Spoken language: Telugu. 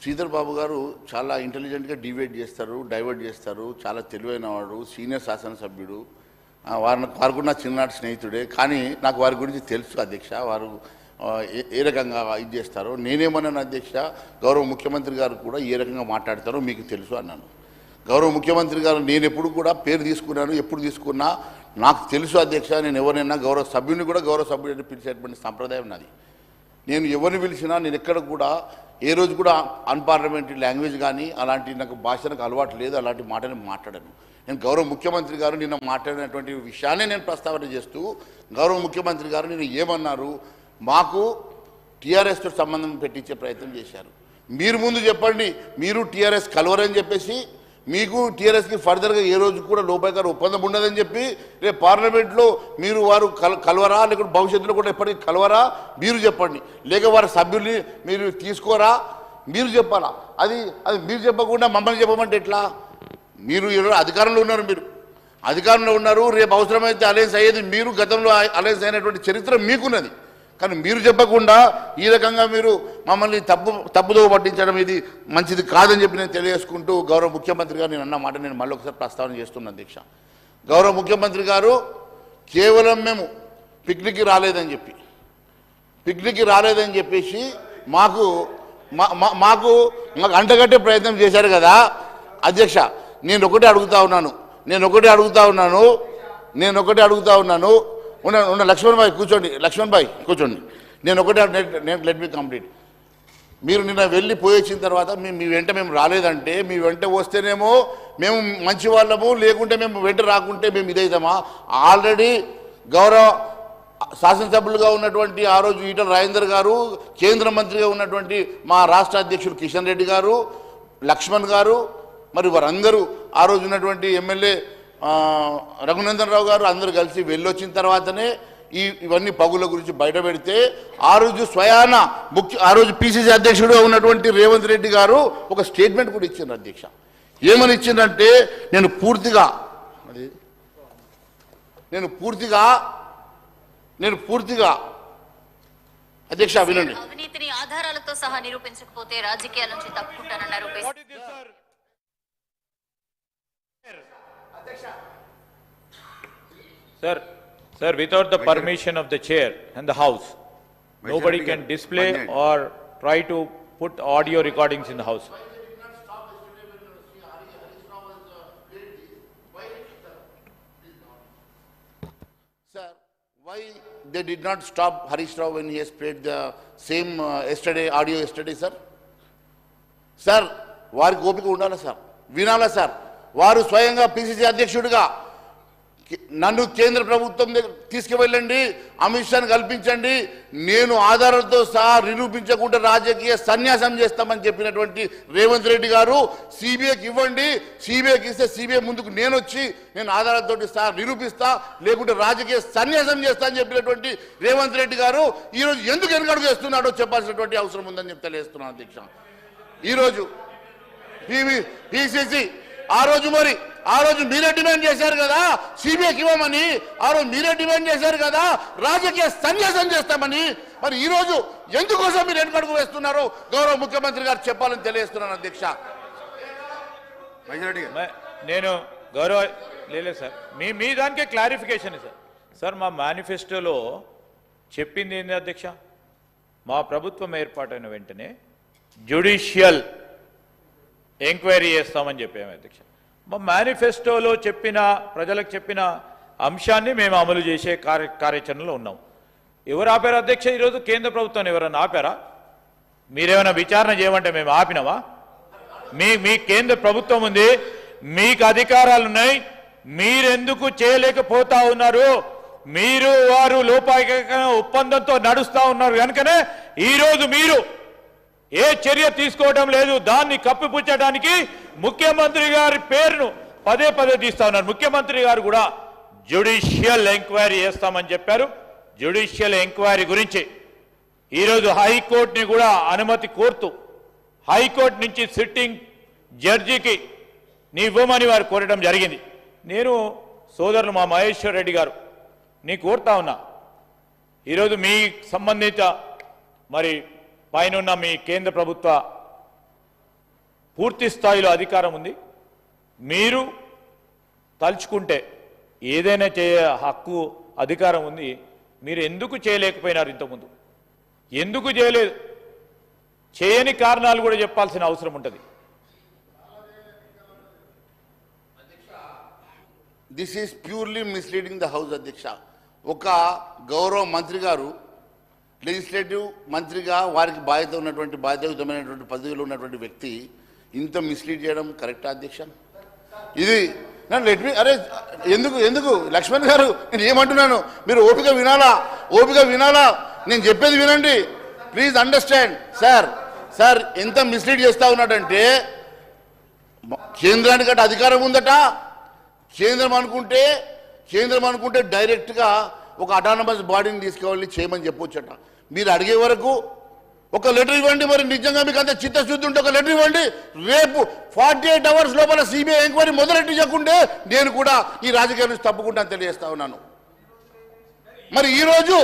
శ్రీధర్ బాబు గారు చాలా ఇంటెలిజెంట్గా డైవర్ట్ చేస్తారు. చాలా తెలివైన వాడు, సీనియర్ శాసనసభ్యుడు. వారు కూడా నా చిన్ననాటి స్నేహితుడే. కానీ నాకు వారి గురించి తెలుసు అధ్యక్ష. వారు ఏ రకంగా ఇది చేస్తారో నేనేమన్నాను అధ్యక్ష, గౌరవ ముఖ్యమంత్రి గారు కూడా ఏ రకంగా మాట్లాడతారో మీకు తెలుసు అన్నాను. గౌరవ ముఖ్యమంత్రి గారు నేను ఎప్పుడు కూడా పేరు తీసుకున్నాను, ఎప్పుడు తీసుకున్నా నాకు తెలుసు అధ్యక్ష. నేను ఎవరైనా గౌరవ సభ్యుని కూడా గౌరవ సభ్యుడిని పిలిచేటువంటి సంప్రదాయం నాది. నేను ఎవరిని పిలిచినా నేను ఎక్కడ కూడా ఏ రోజు కూడా అన్పార్లమెంటరీ లాంగ్వేజ్ కానీ అలాంటి నాకు భాషలకు అలవాటు లేదు. అలాంటి మాటలు మాట్లాడాను. నేను గౌరవ ముఖ్యమంత్రి గారు నిన్న మాట్లాడినటువంటి విషయాన్ని నేను ప్రస్తావన చేస్తూ, గౌరవ ముఖ్యమంత్రి గారు నేను ఏమన్నారు, మాకు టీఆర్ఎస్తో సంబంధం పెట్టించే ప్రయత్నం చేశారు. మీరు ముందు చెప్పండి, మీరు టీఆర్ఎస్ కలవరని చెప్పేసి, మీకు టీఆర్ఎస్కి ఫర్దర్గా ఏ రోజు కూడా లోపాయకార ఒప్పందం ఉండదని చెప్పి రేపు పార్లమెంట్లో మీరు వారు కలవరా, లేకుంటే భవిష్యత్తులో కూడా ఎప్పటికీ కలవరా మీరు చెప్పండి. లేక వారి సభ్యుల్ని మీరు తీసుకోరా మీరు చెప్పాలా. అది మీరు చెప్పకుండా మమ్మల్ని చెప్పమంటే ఎట్లా? మీరు ఈరోజు అధికారంలో ఉన్నారు, మీరు అధికారంలో ఉన్నారు. రేపు అవసరమైతే అలయన్స్ అయ్యేది మీరు. గతంలో అలయన్స్ అయినటువంటి చరిత్ర మీకున్నది. కానీ మీరు చెప్పకుండా ఈ రకంగా మీరు మమ్మల్ని తప్పుదో పట్టించడం ఇది మంచిది కాదని చెప్పి నేను తెలియజేసుకుంటూ, గౌరవ ముఖ్యమంత్రి గారు నేను అన్న మాట నేను మళ్ళీ ఒకసారి ప్రస్తావన చేస్తున్నాను అధ్యక్ష. గౌరవ ముఖ్యమంత్రి గారు కేవలం మేము పిక్నిక్కి రాలేదని చెప్పేసి మాకు అంటగట్టే ప్రయత్నం చేశారు కదా అధ్యక్ష. నేను ఒకటే అడుగుతా ఉన్నాను. ఉన్న లక్ష్మణ్ భాయ్ కూర్చోండి. నేను ఒకటే లెట్ మీ కంప్లీట్. మీరు నిన్న వెళ్ళి పోయొచ్చిన తర్వాత మీ వెంట మేము రాలేదంటే, మీ వెంట వస్తేనేమో మేము మంచి వాళ్ళము, లేకుంటే మేము వెంట రాకుంటే మేము ఇదైతామా? ఆల్రెడీ గౌరవ శాసనసభ్యులుగా ఉన్నటువంటి ఆ రోజు ఈటల రాజేందర్ గారు, కేంద్ర మంత్రిగా ఉన్నటువంటి మా రాష్ట్ర అధ్యక్షుడు కిషన్ రెడ్డి గారు, లక్ష్మణ్ గారు, మరి వారందరూ ఆ రోజు ఉన్నటువంటి ఎమ్మెల్యే రఘునందన్ రావు గారు అందరూ కలిసి వెళ్ళొచ్చిన తర్వాతనే ఇవన్నీ పగుల గురించి బయట పెడితే, ఆ రోజు స్వయాన ఆ రోజు పిసిసి అధ్యక్షుడుగా ఉన్నటువంటి రేవంత్ రెడ్డి గారు ఒక స్టేట్మెంట్ కూడా ఇచ్చారు అధ్యక్ష. ఏమని ఇచ్చిందంటే, నేను పూర్తిగా అధ్యక్ష వినండి. అవినీతిని ఆధారాలతో సహా నిరూపించకపోతే రాజకీయాల నుంచి తప్పుకుంటానన్నారు. Sir, without the permission of the chair and the house, nobody can display or try to put audio recordings in the house. Sir, why they did not stop Harish Rao when he has played the same audio yesterday, sir? Sir, వారి గోపిక ఉండాలా సార్, వినాలా సార్. వారు స్వయంగా పిసిసి అధ్యక్షుడిగా నన్ను కేంద్ర ప్రభుత్వం తీసుకువెళ్ళండి, అమిత్ షాను కల్పించండి, నేను ఆధారాలతో సహా నిరూపించకుండా రాజకీయ సన్యాసం చేస్తామని చెప్పినటువంటి రేవంత్ రెడ్డి గారు సిబిఐకి ఇవ్వండి, సిబిఐకి ఇస్తే సిబిఐ ముందుకు నేను ఆధారాలతో సహా నిరూపిస్తా, లేకుంటే రాజకీయ సన్యాసం చేస్తా అని చెప్పినటువంటి రేవంత్ రెడ్డి గారు ఈరోజు ఎందుకు వెనుకడుగు వేస్తున్నాడో చెప్పాల్సినటువంటి అవసరం ఉందని చెప్పి తెలియజేస్తున్నాను అధ్యక్ష. ఈరోజు పిసిసి ఆ రోజు మీరే డిమాండ్ చేశారు కదా సిబిఐకి ఇవ్వమని, ఆ రోజు మీరే డిమాండ్ చేశారు కదా రాజకీయ సన్యాసం చేస్తామని. మరి ఈ రోజు ఎందుకోసం మీరు వెనుకడుగు వేస్తున్నారో గౌరవ ముఖ్యమంత్రి గారు చెప్పాలని తెలియజేస్తున్నాను అధ్యక్ష. నేను లేదు సార్, మీ దానికే క్లారిఫికేషన్ సార్. మా మేనిఫెస్టోలో చెప్పింది ఏంది అధ్యక్ష, మా ప్రభుత్వం ఏర్పాటైన వెంటనే జ్యుడిషియల్ ఎంక్వైరీ చేస్తామని చెప్పాము అధ్యక్ష. మా మేనిఫెస్టోలో ప్రజలకు చెప్పిన అంశాన్ని మేము అమలు చేసే కార్యాచరణలో ఉన్నాం. ఎవరు ఆపారు అధ్యక్ష? ఈరోజు కేంద్ర ప్రభుత్వాన్ని ఎవరన్నా ఆపారా? మీరేమైనా విచారణ చేయమంటే మేము ఆపినావా? మీ కేంద్ర ప్రభుత్వం ఉంది, మీకు అధికారాలు ఉన్నాయి, మీరెందుకు చేయలేకపోతా ఉన్నారు? వారు లోపాయక ఒప్పందంతో నడుస్తూ ఉన్నారు కనుకనే ఈరోజు మీరు ఏ చర్య తీసుకోవడం లేదు. దాన్ని కప్పిపుచ్చడానికి ముఖ్యమంత్రి గారి పేరును పదే తీస్తా ఉన్నారు. ముఖ్యమంత్రి గారు కూడా జ్యుడిషియల్ ఎంక్వైరీ చేస్తామని చెప్పారు. జ్యుడిషియల్ ఎంక్వైరీ గురించి ఈరోజు హైకోర్టుని కూడా అనుమతి కోరుతూ హైకోర్టు నుంచి సిట్టింగ్ జడ్జికి ఇవ్వమని వారు కోరడం జరిగింది. నేను సోదరులు మా మహేశ్వర్ రెడ్డి గారు కోరుతా ఉన్నా, ఈరోజు మీ సంబంధిత మరి పైన మీ కేంద్ర ప్రభుత్వ పూర్తి స్థాయిలో అధికారం ఉంది. మీరు తలుచుకుంటే ఏదైనా హక్కు అధికారం ఉంది. మీరు ఎందుకు చేయలేకపోయినారు? ఇంతకుముందు ఎందుకు చేయలేదు? చేయని కారణాలు కూడా చెప్పాల్సిన అవసరం ఉంటుంది. This is purely misleading the house అధ్యక్ష. ఒక గౌరవ మంత్రి గారు లెజిస్లేటివ్ మంత్రిగా వారికి బాధ్యతయుతమైనటువంటి పదవిలో ఉన్నటువంటి వ్యక్తి ఇంత మిస్లీడ్ చేయడం కరెక్టా అధ్యక్ష? ఇది లెట్ మీ అరే ఎందుకు లక్ష్మణ్ గారు నేను ఏమంటున్నాను, మీరు ఓపిక వినాలా, నేను చెప్పేది వినండి ప్లీజ్ అండర్స్టాండ్. సార్ ఎంత మిస్లీడ్ చేస్తా ఉన్నాడంటే, కేంద్రానికి అటు అధికారం ఉందట. కేంద్రం అనుకుంటే డైరెక్ట్గా ఒక అటానమస్ బాడీని తీసుకెళ్ళి చేయమని చెప్పొచ్చట. మీరు అడిగే వరకు ఒక లెటర్ ఇవ్వండి. మరి నిజంగా మీకు అంత చిత్తశుద్ధి ఉంటే ఒక లెటర్ ఇవ్వండి. రేపు 48 hours లోపల సిబిఐ ఎంక్వైరీ మొదలెట్టించకుంటే నేను కూడా ఈ రాజకీయాల నుంచి తప్పుకుంటాను తెలియజేస్తా ఉన్నాను. మరి ఈరోజు